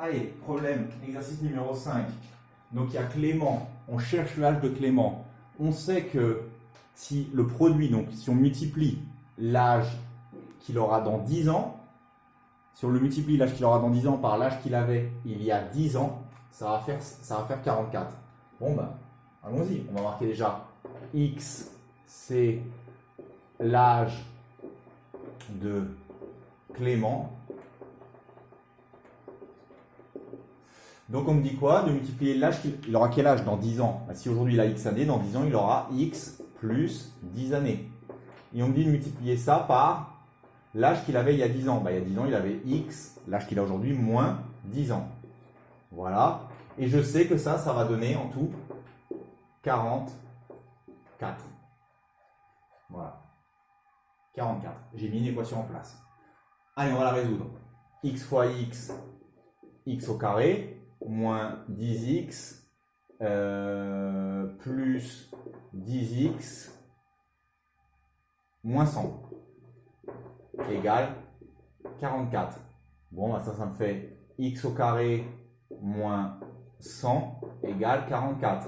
Allez, problème, exercice numéro 5. Donc il y a Clément, on cherche l'âge de Clément. On sait que si le produit, donc si on multiplie l'âge qu'il aura dans 10 ans, si on le multiplie l'âge qu'il aura dans 10 ans par l'âge qu'il avait il y a 10 ans, ça va faire 44. Bon ben, allons-y, on va marquer déjà X, c'est l'âge de Clément. Donc on me dit quoi? De multiplier l'âge il aura quel âge dans 10 ans? Si aujourd'hui il a X années, dans 10 ans il aura X plus 10 années. Et on me dit de multiplier ça par l'âge qu'il avait il y a 10 ans. Il y a 10 ans il avait X, l'âge qu'il a aujourd'hui moins 10 ans. Voilà. Et je sais que ça va donner en tout 44. Voilà. 44. J'ai mis une équation en place. Allez, on va la résoudre. X fois X, X au carré, moins 10x plus 10x moins 100 égale 44. Bon, bah ça me fait x au carré moins 100 égale 44.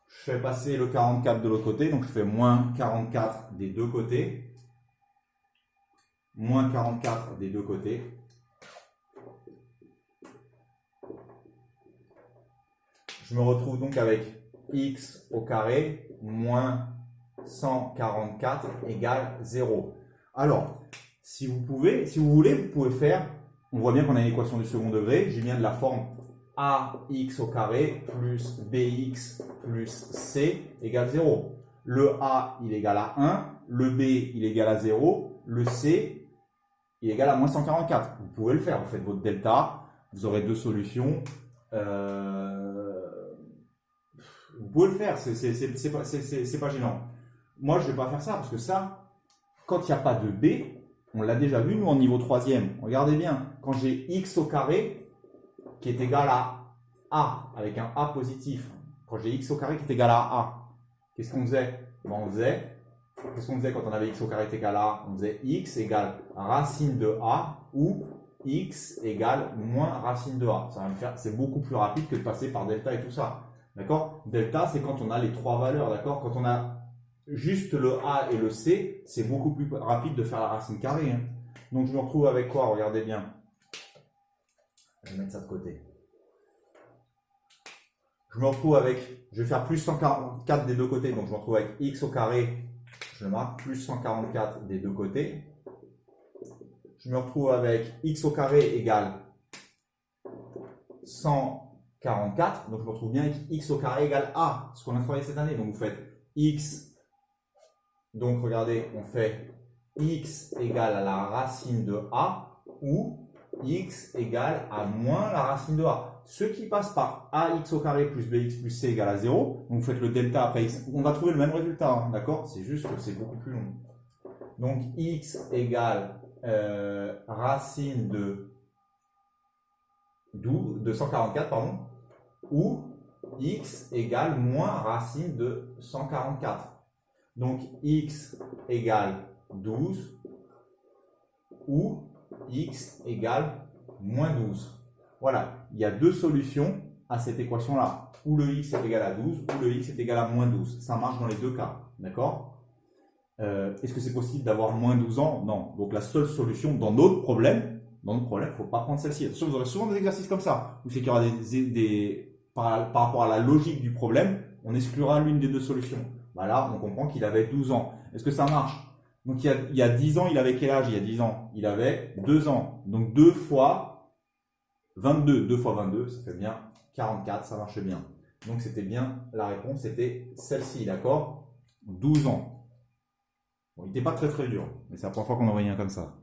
Je fais passer le 44 de l'autre côté, donc je fais moins 44 des deux côtés. Moins 44 des deux côtés. Je me retrouve donc avec x au carré moins 144 égale 0. Alors, si vous voulez, vous pouvez faire, on voit bien qu'on a une équation du second degré, j'ai bien de la forme ax au carré plus bx plus c égale 0. Le a, il est égal à 1, le b, il est égal à 0, le c, il est égal à moins 144. Vous pouvez le faire, vous faites votre delta, vous aurez deux solutions. Vous pouvez le faire, c'est pas gênant. Moi, je ne vais pas faire ça parce que ça, quand il n'y a pas de b, on l'a déjà vu, nous, en niveau 3e. Regardez bien, quand j'ai x au carré qui est égal à a, avec un a positif, quand j'ai x au carré qui est égal à a, qu'est-ce qu'on faisait? Qu'est-ce qu'on faisait quand on avait x au carré est égal à a? On faisait x égale racine de a ou x égale moins racine de a. Ça va me faire, c'est beaucoup plus rapide que de passer par delta et tout ça. D'accord? Delta, c'est quand on a les trois valeurs, d'accord? Quand on a juste le A et le C, c'est beaucoup plus rapide de faire la racine carrée. Hein. Donc, je me retrouve avec quoi? Regardez bien. Je vais mettre ça de côté. Je me retrouve avec, je vais faire plus 144 des deux côtés. Donc, je me retrouve avec x au carré, je le marque, plus 144 des deux côtés. Je me retrouve avec x au carré égale 144, donc je me retrouve bien avec x au carré égale a, ce qu'on a travaillé cette année. Donc vous faites x, donc regardez, on fait x égale à la racine de a ou x égale à moins la racine de a. Ce qui passe par ax au carré plus bx plus c égale à 0, donc vous faites le delta après x, on va trouver le même résultat, hein, d'accord? C'est juste que c'est beaucoup plus long. Donc x égale racine de 144, pardon, ou x égale moins racine de 144. Donc x égale 12 ou x égale moins 12. Voilà, il y a deux solutions à cette équation-là. Ou le x est égal à 12 ou le x est égal à moins 12. Ça marche dans les deux cas, d'accord? Est-ce que c'est possible d'avoir moins 12 ans? Non. Donc la seule solution dans notre problème, il ne faut pas prendre celle-ci. Vous aurez souvent des exercices comme ça, où c'est qu'il y aura par rapport à la logique du problème, on exclura l'une des deux solutions. Là, on comprend qu'il avait 12 ans. Est-ce que ça marche? Donc il y a 10 ans, il avait quel âge il y a 10 ans? Il avait 2 ans. Donc 2 fois 22. 2 fois 22, ça fait bien 44, ça marche bien. Donc c'était bien, la réponse était celle-ci, d'accord? 12 ans. Bon, il n'était pas très dur, mais c'est la première fois qu'on en voyait un comme ça.